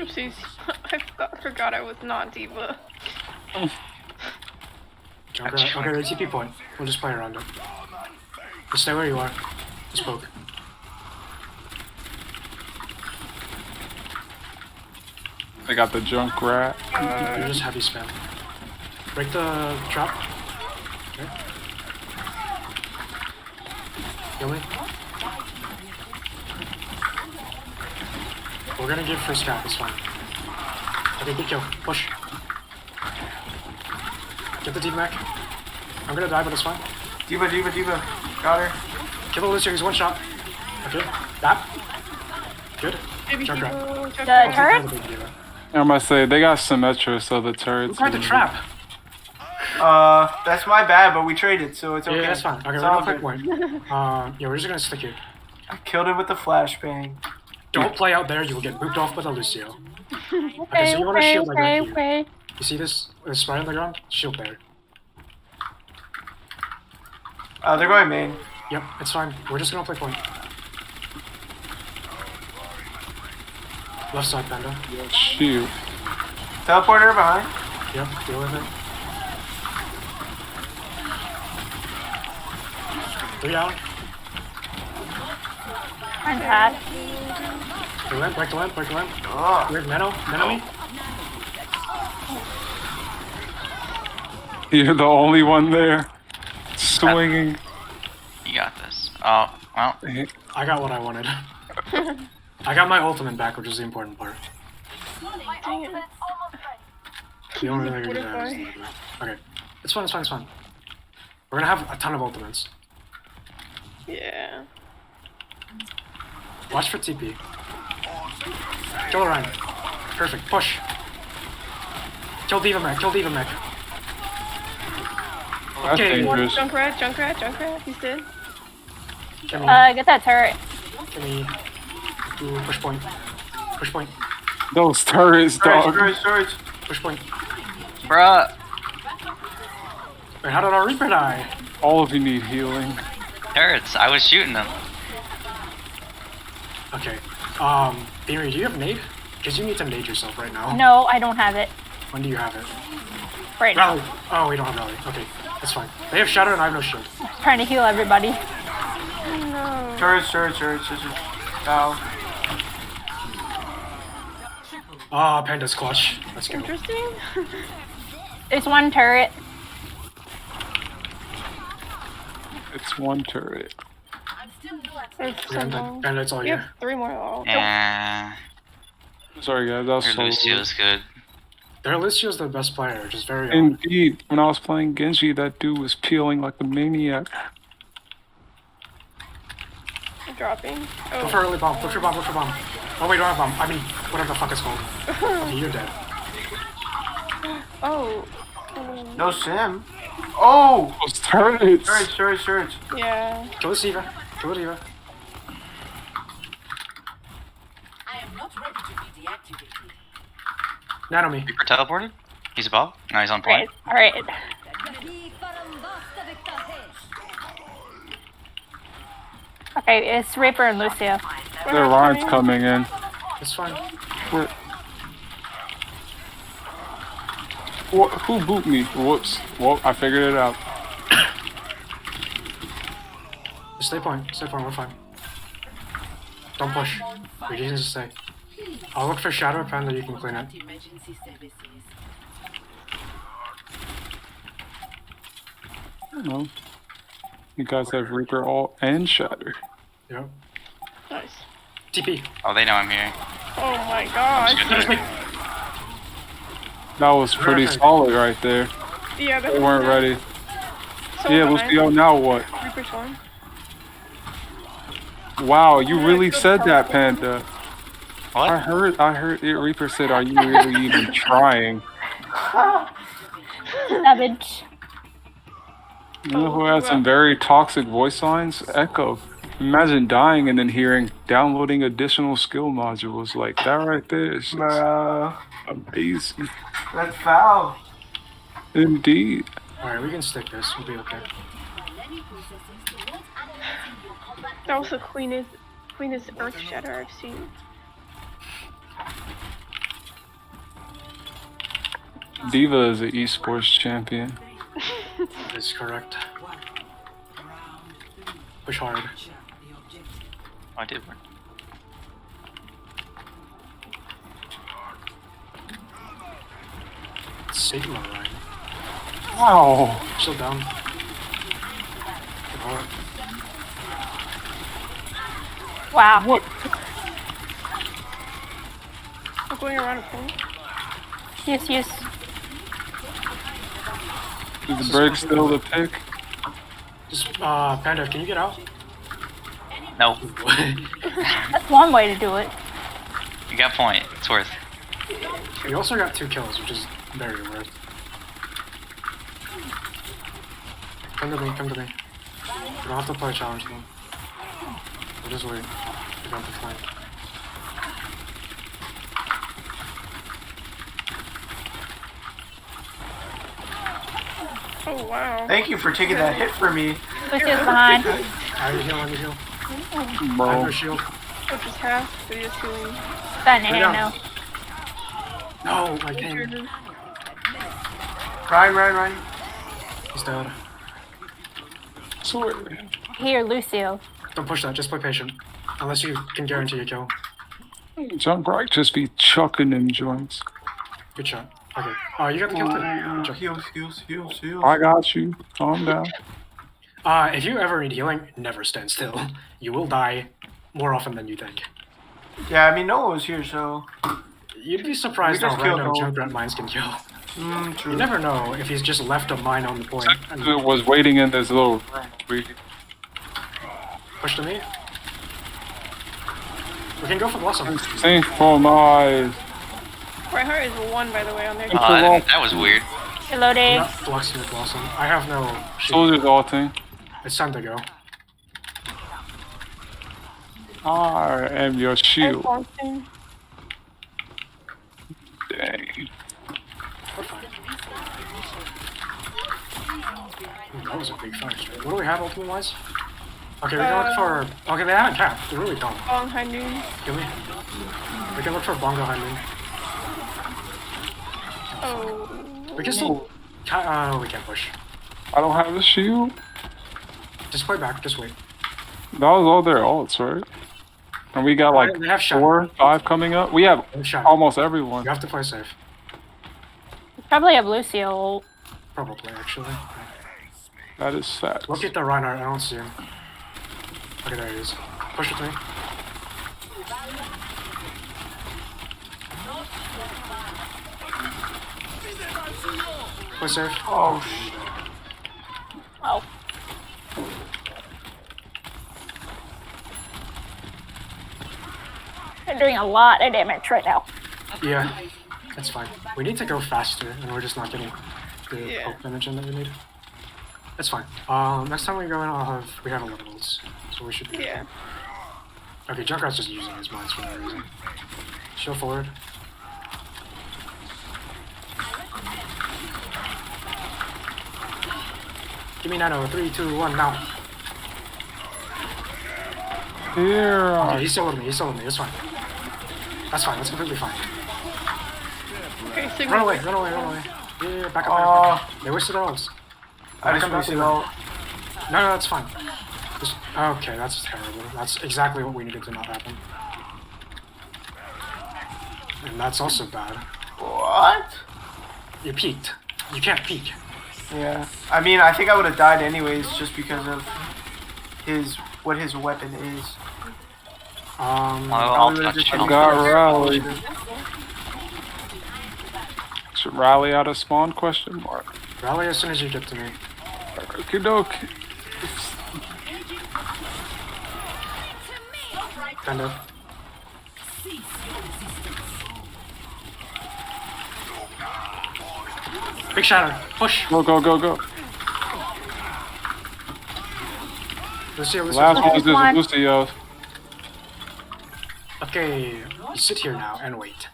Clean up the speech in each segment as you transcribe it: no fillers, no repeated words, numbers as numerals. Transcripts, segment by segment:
Oopsies. I forgot I was not Diva. Okay, the TP point. We'll just play around it. Just stay where you are. Just poke. I got the Junkrat. You just heavy spam. Break the trap. Okay. Kill me. We're gonna give first trap, it's fine. Okay, good kill. Push. Get the deep mech. I'm gonna die, but it's fine. Diva. Got her. Kill the Lucio, he's one shot. Okay, that. Good. Baby Junkrat. Diva. The turret? I'm gonna say they got Symmetra, so the turrets. Who tried the trap? That's my bad, but we traded, so it's okay. Yeah, that's fine. Okay, It's we're all gonna good. play point. Yeah, we're just gonna stick here. I killed it with the flashbang. Don't play out there, you will get booped off by the Lucio. Okay, so you wanna shield like right here. okay. You see this spray on the ground? Shield there. They're going main. Yep, it's fine. We're just gonna play point. Left side, Panda. Shoot. Teleporter behind. Yep, deal with it. 3 out. I'm bad. Break the lamp. Oh. Weird, Nano me. You're the only one there. Swinging. You got this. Oh, well. I got what I wanted. I got my ultimate back, which is the important part. The only thing I can do now is okay. It's fine. We're gonna have a ton of ultimates. Yeah. Watch for TP. Kill Orion. Perfect. Push. Kill Diva Mech. That's Okay. dangerous. Junkrat. He's dead. Can we, Get that turret. can we do push point? Push point. Those turrets, dog. Storage. Push point. Bruh. Wait, how did our Reaper die? All of you need healing. Turrets. I was shooting them. Okay. Beamery, do you have nade? Because you need to nade yourself right now. No, I don't have it. When do you have it? Right now. Rally. Oh, we don't have rally. Okay, that's fine. They have shatter and I have no shield. Trying to heal everybody. No. Storage. Ow. Panda's clutch. Let's go. Interesting. There's one turret. It's one turret. There's some. Panda, it's all We you. have 3 more. Oh. Yeah. Sorry guys, that was Your so Lucio's good. Their Lucio's the best player, just very odd. Indeed, when I was playing Genji, that dude was peeling like a maniac. Dropping. Go for Oh. early bomb. Push your bomb. Oh wait, don't have bomb. I mean, whatever the fuck it's called. Okay, you're dead. Oh. No sim. Oh! Those turrets! Storage. Yeah. Kill the Diva. I am not ready to be deactivated. Nano me. Reaper teleported? He's above? No, he's on point. Alright. Okay, it's Reaper and Lucio. Their line's coming in. It's fine. Who booped me? Whoops. Well, I figured it out. Just stay point, we're fine. Don't push. We just need to stay. I'll look for Shadow Panda, you can clean it. Emergency services. I don't know. You guys have Reaper Alt and Shatter. Yep. Nice. TP. Oh, they know I'm here. Oh my gosh. That was pretty solid right there. Yeah, They weren't ready. So Yeah, behind. Lucio, now what? Reaper's one. Wow, you really said that, Panda. What? I heard it. Reaper said, "Are you really even trying?" Savage. You know who has some very toxic voice lines? Echo. Imagine dying and then hearing downloading additional skill modules like that right there. It's just Bro. amazing. That's foul. Indeed. Alright, we can stick this, we'll be okay. That was the cleanest Earth Shatter I've seen. Diva is an esports champion. That is correct. Push hard. Oh, I did work. Sigma, right? Wow. Still down. Ignore it. Wow. What? I'm going around a corner. Yes, yes. Is the break still the pick? Just, Panda, can you get out? No, That's one way to do it. you got point. It's worth. You also got 2 kills, which is very worth. Come to me, come to me. You don't have to play challenge though. We'll just wait. You don't have to flank. Oh wow. Thank you for taking that hit for me. Lucius behind. I need to heal, I need to heal. I have Bro. no shield. Which is half, so you're healing. Got an Go down. now. No, my ping. Ryan. He's dead. Sorry. Here, Lucio. Don't push that, just play patient. Unless you can guarantee a kill. Junkrat just be chucking them joints. Good shot. Okay. Oh, you got the kill too. Good job. Heals. I got you. Calm down. If you ever need healing, never stand still. You will die more often than you think. Yeah, I mean, Noah was here, so. You'd be surprised We how just killed random Noah. Junkrat mines can kill. True. You never know if he's just left a mine on the point and It was waiting in this little room. We pushed to me. We can go for Blossom. synchronize. Reinhardt is 1, by the way, on their That was weird. Reloading. Not fluxing with Blossom. I have no shield. Soldiers ulting. It's time to go. I am your shield. Function. Dang. We're fine. Ooh, that was a big fight. What do we have ultimate wise? Okay, we can look for. Okay, they haven't capped. They really don't. Long high noon. Kill me. We can look for Bongo behind me. Oh. We can still. We can't push. I don't have a shield. Just play back. Just wait. That was all their ults, right? And we got like They have shot. 4, 5 coming up. We have They shot. almost everyone. You have to play safe. Probably have Lucio. Probably, actually. That is sad. Look at the Reinhardt. I don't see him. Okay, there he is. Push it to me. Play safe. Oh, Oh. They're doing a lot of damage right now. Yeah, that's fine. We need to go faster, and we're just not getting the Yeah. poke damage in that we need. That's fine. Next time we go in, we have 11 ults, so we should be. Yeah. Okay, Junkrat's just using his mines for no reason. Shield forward. Give me nano. 3, 2, 1, now. Here. Okay, he's still with me. He's still with me. That's fine. That's fine. That's completely fine. Okay, Sigma. Run away. Run away. Run away. Yeah, back up. Back up. They wasted our ults. I just Come back wasted to all. No, that's fine. Just, okay, that's terrible. That's exactly what we needed to not happen. And that's also bad. What? You peeked. You can't peek. Yeah. I mean, I think I would have died anyways just because of what his weapon is. Um, I'll Probably would've touch just you. been Got closer. rally. Should rally out of spawn? Question mark. rally as soon as you get to me. Okie dokie. Kind of. Big shadow. Push. Go, go, go, go. Lucio, Lucio. Last one is One. this Lucio. Okay, you sit here now and wait.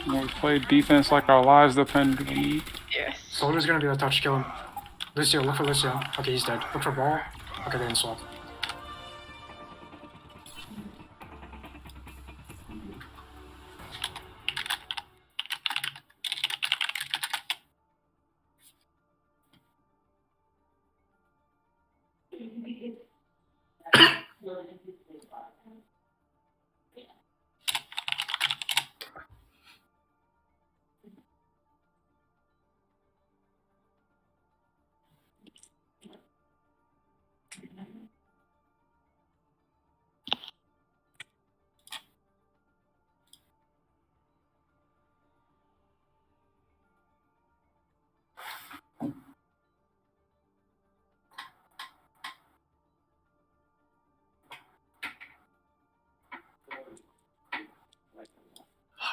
We play defense like our lives depend on it. Yes. Soldier's gonna be the touch. Kill him. Lucio, look for Lucio. Okay, he's dead. Look for ball. Okay, they didn't swap.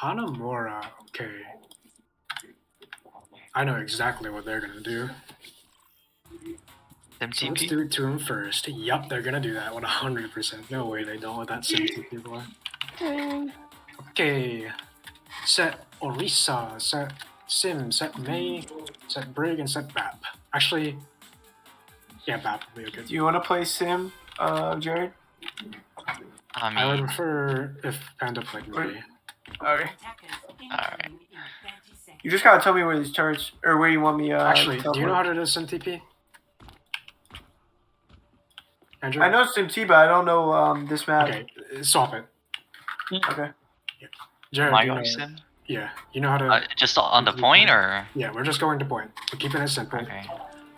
Hanamura. Okay. I know exactly what they're gonna do. So let's MTP. do it to them first. Yup, they're gonna do that 100%. No way they don't with that SimTP boy. Okay. Set Orisa, set Sim, set May, set Brig, and set Bap. Actually, yeah, Bap would be okay. Do you want to play Sim, Jared? I I would mean, prefer if Panda played May. Okay. Attackers Alright. incoming in 30 seconds. You just gotta tell me where these turrets, or where you want me. Actually, to do you know teleport. how to do SimTP? Andrew? I know SimT, but I don't know this map. Okay, swap it. Okay. Jared, my you know, gosh, Sim. yeah, you know how to. Just on the point, or Yeah, we're just going to point. We're keeping it simple. okay.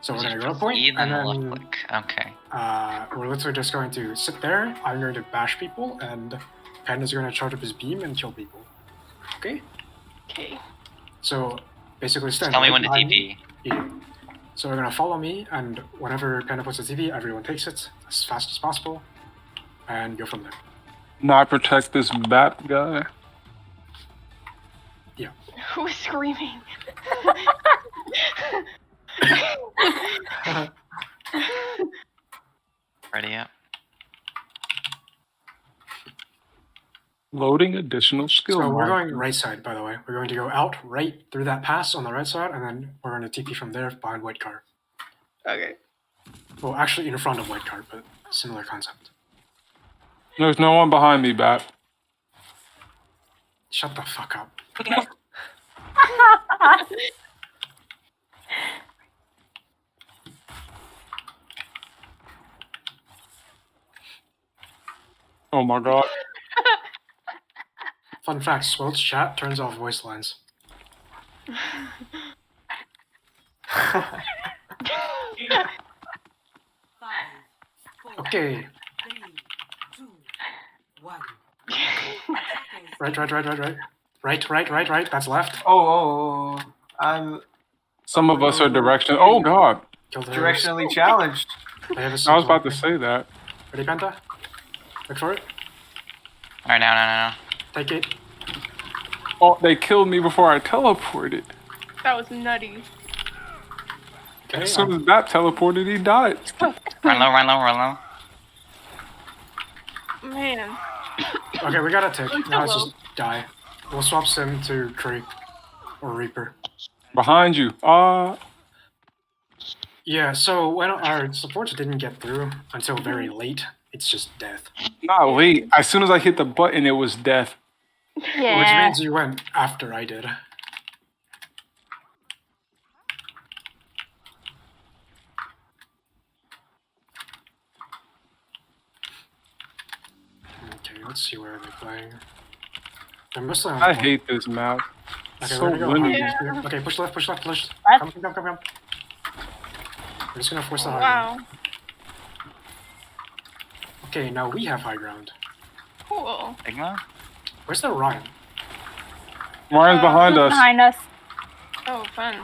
So we're Just gonna go to press point, E, and then left then click. Okay. we're literally just going to sit there. I'm going to bash people, and Panda's going to charge up his beam and kill people. Okay. Okay. So basically, stand. Tell me right when to behind TP. Yeah. So we're gonna follow me, and whenever Panda puts a TP, everyone takes it as fast as possible, and go from there. Not protect this bat guy. Who is screaming? Ready up. Loading additional skill. So we're mod. going right side, by the way. We're going to go out right through that pass on the right side, and then we're going to TP from there behind white car. Okay. Well, actually in front of white car, but similar concept. There's no one behind me, bat. Shut the fuck up. Oh my god. Fun fact: Swelch chat turns off voice lines. 5, 4, Okay. 3, 2, 1. Right. That's left. Oh. I'm Some of us are direction. Oh god. Kill the directionally challenged. They have a I was about simple- to say that. Ready, Penta? Look for it. Alright, now. Take it. Oh, they killed me before I teleported. That was nutty. Okay. As soon as that teleported, he died. Run low. Man. Okay, we got a tick. Don't Now let's kill just die. We'll swap Sim to Creep or Reaper. Behind you. Yeah, so when our supports didn't get through until very late, it's just death. Not late. As soon as I hit the button, it was death. Which Yeah. means you went after I did. Okay, let's see where they're playing. They're mostly on I point. hate this map. Okay, So we're gonna go windy. behind these two. Okay, push left. What? Come. We're just gonna force the high ground. Wow. Okay, now we have high ground. Cool. Sigma? Where's the Ryan? Ryan's behind us. Behind us. Oh, fun.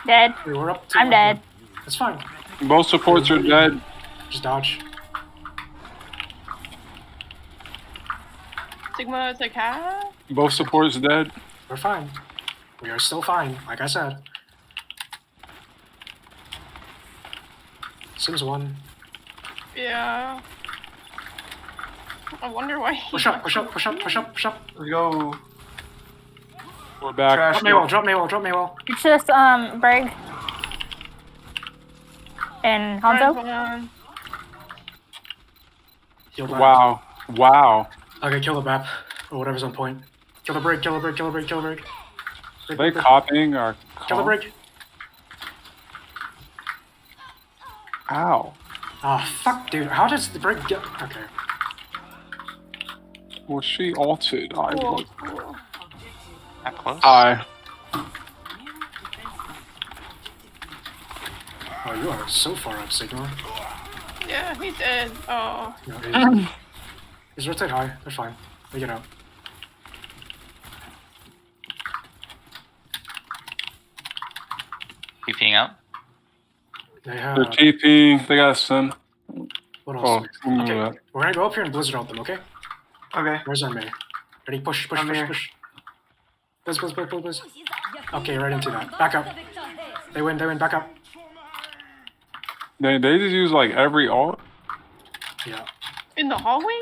Dead. We were up to I'm dead. It's fine. Both supports are dead. Just dodge. Sigma is like, ah? Both supports dead. We're fine. We are still fine, like I said. Sims 1. Yeah. I wonder why he... Push up. Let's go. We're back. Trash. Drop Maywell. It's just Brig and Hanzo. Run. Heal back. Wow. Okay, kill the BAP. Or whatever's on point. Kill the Brig. Are they copying our Kill the comp? Brig. Ow. Ah, fuck, dude. How does the Brig get... Okay. Was she altered? I Cool. was. Cool. That close? I. Oh, you are so far up, Sigma. Yeah, he's dead. Oh. No, he's rotate high. They're fine. They get out. TPing up? They have... They're TP. They got a sim. What Oh, else? Okay, we're gonna go up here and blizzard out them, okay? Okay. Where's our May? Ready? Push. I'm here. Blizz. Okay, right into that. Back up. They win, back up. They just use like every alt. Yeah. In the hallway?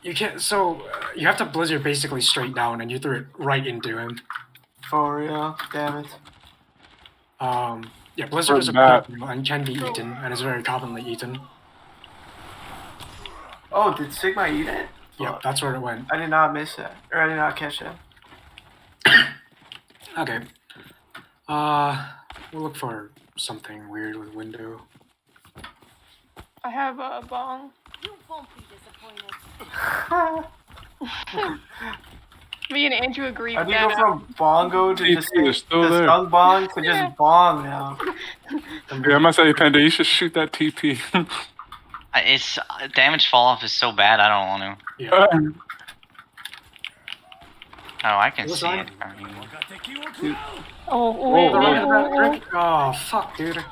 You can't, so you have to Blizzard basically straight down and you threw it right into him. For real? Damn it. Yeah, Blizzard is a That. purple and can be eaten and is very commonly eaten. Oh, did Sigma eat it? Yep, that's where it went. I did not miss that. Or I did not catch that. Okay. We'll look for something weird with window. I have a bong. You won't be disappointed. Me and Andrew agree How with do you go that. from bongo to TP just is still there. stung bong to Yeah. just bong now? Yeah, I must say, Panda, you should shoot that TP. It's damage fall off is so bad. I don't want to. Yeah. Oh, I can What's see wrong? it. I mean, Oh, fuck, dude.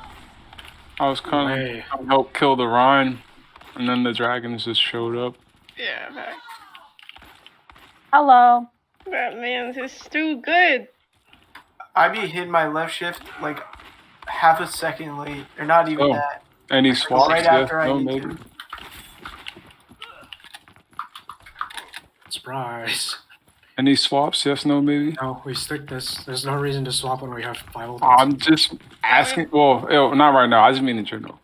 I was kind Way. of help kill the Rhine, and then the dragons just showed up. Yeah, okay. Hello. That man, this is too good. I be hitting my left shift like half a second late, or not even Oh. that. Any swaps? Right Yeah, after I no, need maybe. to. Surprise. Any swaps? Yes, no, maybe. No, we stick this. There's no reason to swap when we have 5 ultimates. I'm just asking. Well, not right now. I just mean in general.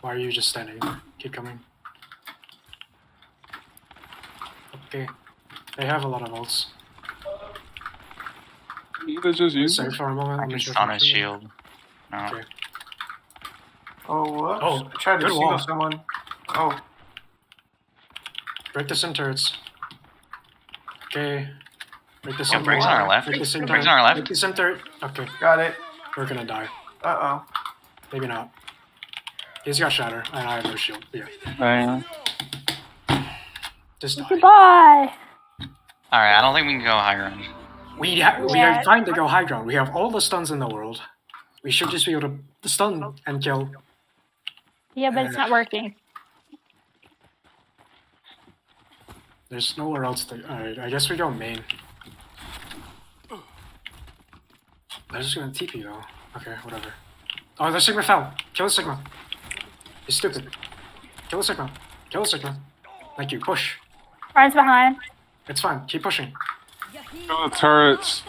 Why are you just standing there? Keep coming. Okay. They have a lot of ults. Let's just use Save it. for a moment. I let me can check stun my his thing. shield. No. Okay. Oh, whoops. Oh, I tried to good single wall. someone. Oh, Break the sim turrets. Okay. Break the Yeah, sim Briggs turret. on our left. Break the sim Briggs turret. on our left. Break the sim turret. Okay. got it. We're gonna die. Uh-oh. Maybe not. He's got shatter, and I have no shield. Yeah. Dang. Just die. Goodbye. All right, I don't think we can go high ground. We Yeah. are fine to go high ground. We have all the stuns in the world. We should just be able to stun and kill. Yeah, but it's not working. There's nowhere else to. Alright, I guess we go main. They're just gonna TP though. Okay, whatever. Oh, the Sigma fell. Kill the Sigma. He's stupid. Kill the Sigma. Kill the Sigma. Thank you. Push. Ryan's behind. It's fine. Keep pushing. Kill the turrets.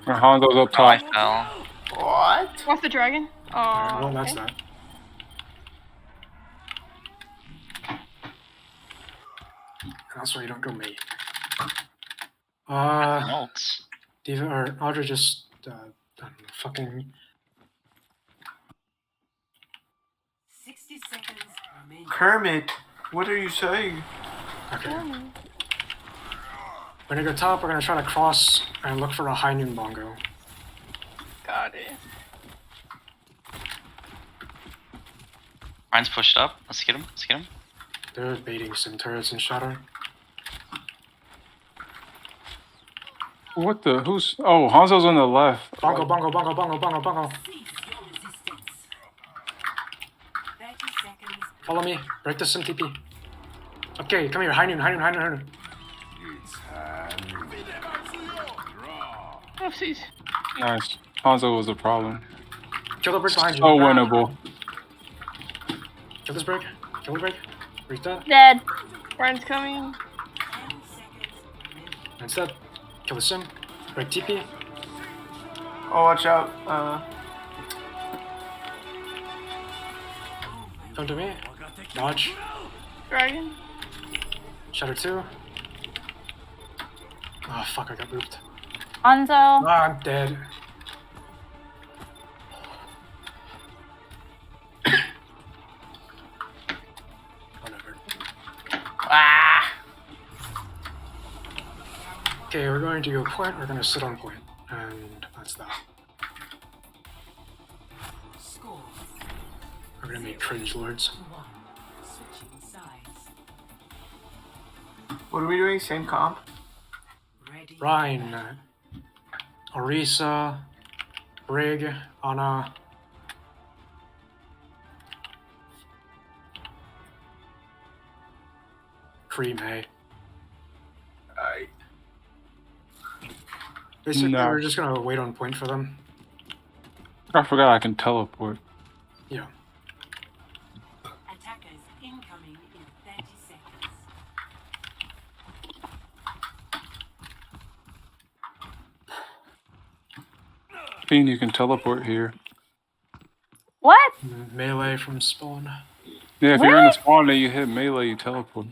And Hanzo's up Oh, I top. fell. What? What's the dragon? Oh, Alright, well, that's okay. that. And that's why you don't go main. Ults. Diva or Audra just fucking 60 seconds remaining. Kermit, what are you saying? okay. We're gonna go top. We're gonna try to cross and look for a high noon bongo. Got it. Ryan's pushed up. Let's get him. Let's get him. They're baiting some turrets and shatter. What the? Who's? Oh, Hanzo's on the left. Bongo, bongo, bongo, bongo, bongo, bongo. Cease your resistance. 30 seconds. Follow me. Break the sim TP. Okay, come here. High noon, high noon, high noon, high noon. Oopsies. Nice. Hanzo was the problem. Kill the brick behind you. So winnable. Kill this brick. Kill the brick. Break that. Dead. Ryan's coming. 10 seconds remaining. That's that. Kill the sim. Break TP. Oh, watch out. Come to me. Dodge. Dragon. Shatter 2. Oh fuck, I got booped. Hanzo. Ah, I'm dead. Whatever. Ah! Okay, we're going to go point. We're going to sit on point. And that's that. Score We're going to make cringe lords. 1. Switching sides. What are we doing? Same comp? Ready. Rhine. Orisa. Brig. Ana. pre-May. Alright. Basically, No. we're just gonna wait on point for them. I forgot I can teleport. Yeah. Attackers incoming in 30 seconds. Fiend, you can teleport here. What? Melee from spawn. Yeah, if you're in the What? spawn and you hit melee, you teleport.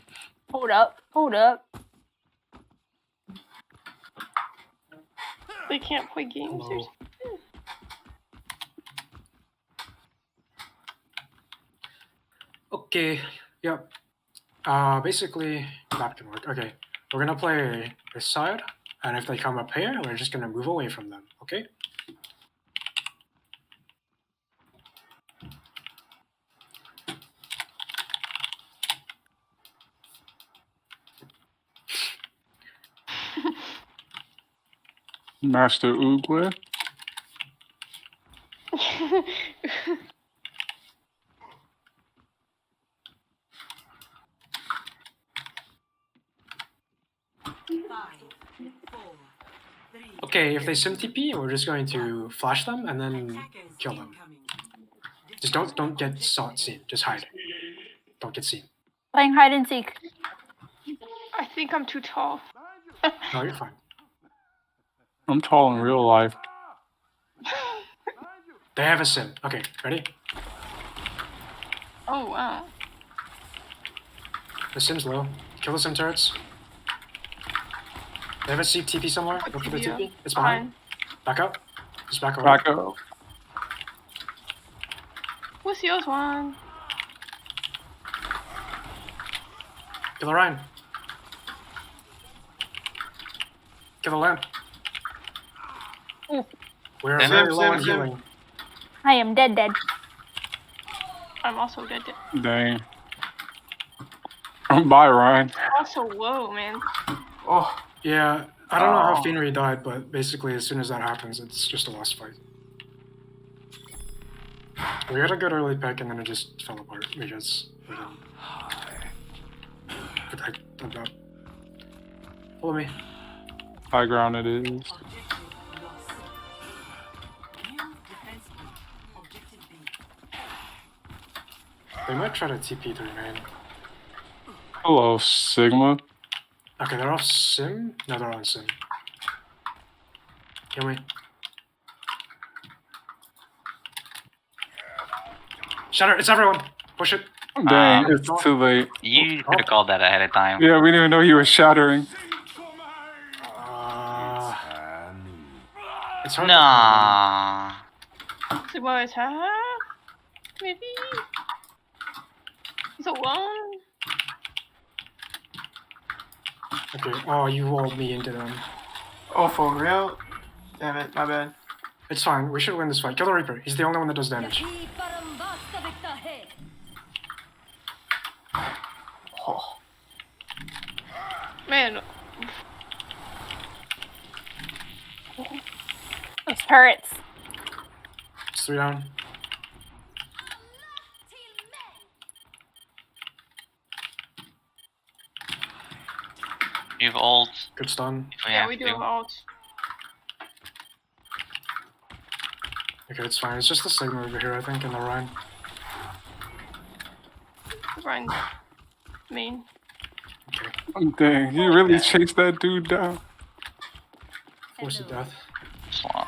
Hold up. Hold up. They can't play games. Hello. Okay. Yep. Basically, that can work. Okay. We're gonna play this side, and if they come up here, we're just gonna move away from them. Okay. Master Oogway. Five, four, three. Okay. If they sim TP, we're just going to flash them and then Attackers kill them. incoming. Just don't get seen. Just hide. Don't get seen. Playing hide and seek. I think I'm too tall. No, you're fine. I'm tall in real life. They have a sim. Okay, ready? Oh wow. The sim's low. Kill the sim turrets. They have a seek TP somewhere. Look for the TP. TP. It's behind. Back up. Just back away. Back up. What's yours one? Kill the Ryan. Kill the lamp. Mm. We're Sim, very low sim, on sim. healing. I am dead. I'm also dead. Dang. Bye, Ryan. Also low, man. Oh, Yeah, I don't know how Oh. Finery died, but basically as soon as that happens, it's just a lost fight. We had a good early pick and then it just fell apart because we didn't protect the map. Follow me. High ground it is. Objective lost. New defense point. Objective B. They might try to TP through main. Hello, Sigma. Okay, they're off sim? No, they're on sim. Kill me. Shatter, it's everyone! Push it. Dang, it's too late. You could have called that ahead of time. Yeah, we didn't even know you were shattering. It's hard. Nah. Sigma is half? Maybe? He's alone? Okay, oh, you walled me into them. oh, for real? Damn it, my bad. It's fine, we should win this fight. Kill the Reaper, he's the only one that does damage. Oh, Man, Those turrets. It's 3 down. You have ult. Good stun. If we yeah, have we do to. have ult. Okay, it's fine. It's just the Sigma over here, I think, and the Rhine. Ryan's main. Okay. Dang, you really chased that dude down. Force of death. Swamp.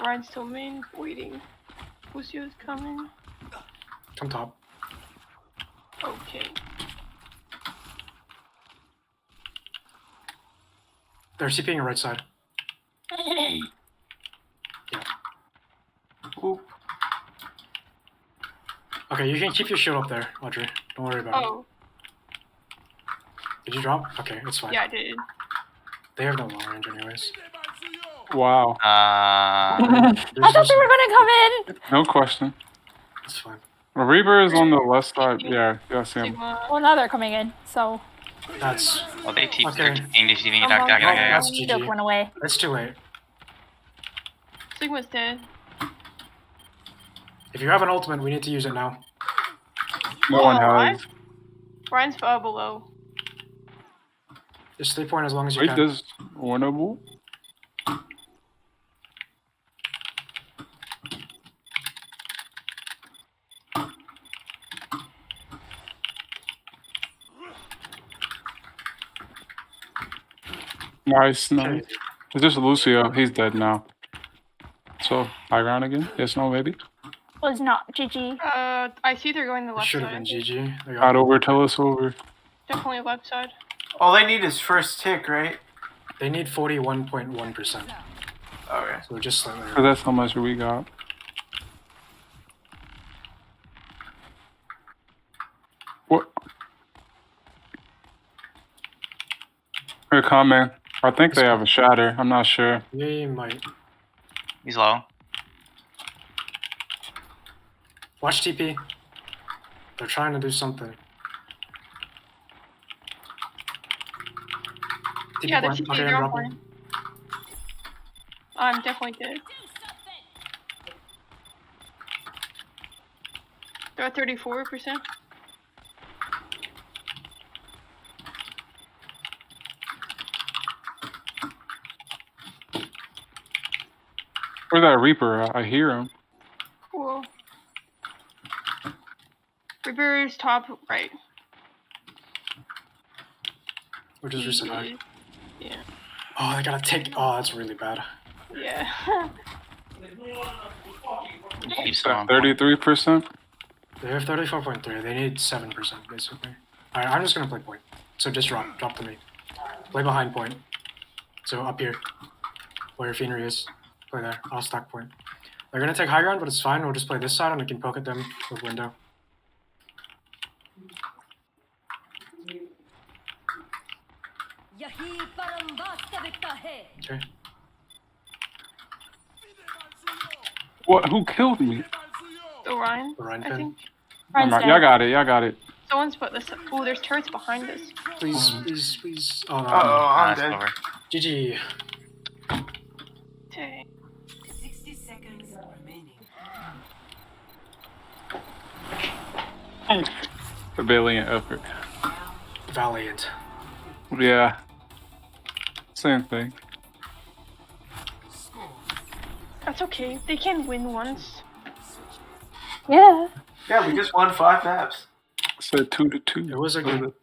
Ryan's still main, waiting. Lucio's coming. Come top. Okay. They're CPing right side. oop. Okay, you can keep your shield up there, Audrey. Don't worry about it. Oh, Did you drop? Okay, it's fine. yeah, I did. They have no long range anyways. Wow, I thought they were gonna come in. no question. It's fine. Reaper is on the left side. Yeah, I see him. Sigma. Well, now they're coming in. So That's Oh, they TP. Okay. They're TPing, they're TPing. Someone That's just GG. went away. it's too late. Sigma's dead. If you have an ultimate, we need to use it now. No one Oh, has. Ryan's far below. Just 3 point as long as you Wait, can. this winnable? Nice, nice. It's just Lucio. He's dead now. So, high ground again? Yes, no, maybe? Was not GG. I see they're going the It left should have side. been GG. They got Not over, tell us over. Definitely left side. All they need is first tick, right? They need 41.1%. Okay. So just slightly. Cause that's how much we got. What? Here, comment. I think they have a shatter. I'm not sure. We might. He's low. Watch TP. They're trying to do something. TP Yeah, they're point. TP, Okay, they're I'm on dropping. point. I'm definitely dead. They're at 34%. Where's that Reaper? I hear him. Cool. Reaper's top right. Which is recent high. Yeah. Oh, they gotta take. Oh, that's really bad. Yeah. Keeps them on point. 33%. They have 34.3. They need 7% basically. Alright, I'm just gonna play point. So just drop to me. Play behind point. So up here, where Finery is. Play there. I'll stack point. They're gonna take high ground, but it's fine. We'll just play this side and we can poke at them with window. यही परम वास्तविकता है Okay. What? Who killed me? So Ryan, Ryan I pin. think. Ryan's Y'all dead. got it. Y'all got it. Someone's put this. Oh, there's turrets behind us. Please, please, please. Oh no. Uh-oh, I'm It's dead. over. GG. Dang. 60 seconds remaining. A valiant effort. Valiant. Yeah. Same thing. That's okay. They can win once. Yeah. Yeah, we just won 5 maps. Said 2-2. It was a good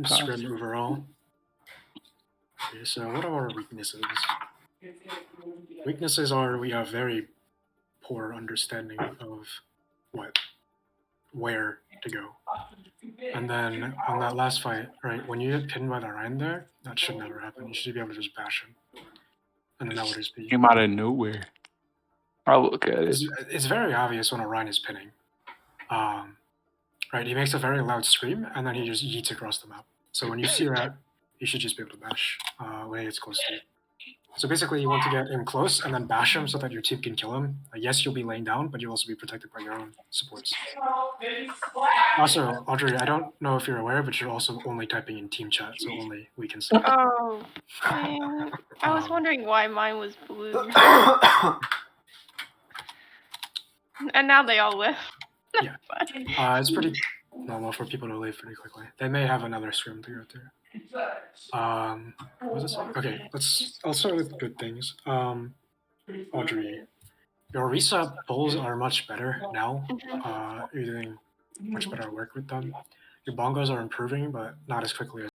Pass. scrim overall. Okay, so what are our weaknesses? Weaknesses are we have very poor understanding of where to go. And then on that last fight, right, when you get pinned by the Ryan there, that should never happen. You should be able to just bash him. And then that would just be. Came out of nowhere. I'll look at it. It's very obvious when a Ryan is pinning. Right, he makes a very loud scream and then he just yeets across the map. So when you see that, you should just be able to bash when he gets close to you. So basically, you want to get him close and then bash him so that your team can kill him. Yes, you'll be laying down, but you'll also be protected by your own supports. Also, Audrey, I don't know if you're aware, but you're also only typing in team chat, so only we can see. Oh, man. I was wondering why mine was blue. And now they all left. Yeah. Fine. It's pretty normal for people to leave pretty quickly. They may have another scrim to go through. What was this? Okay, I'll start with good things. Audrey, your reset pulls are much better now. You're doing much better work with them. Your bongos are improving, but not as quickly as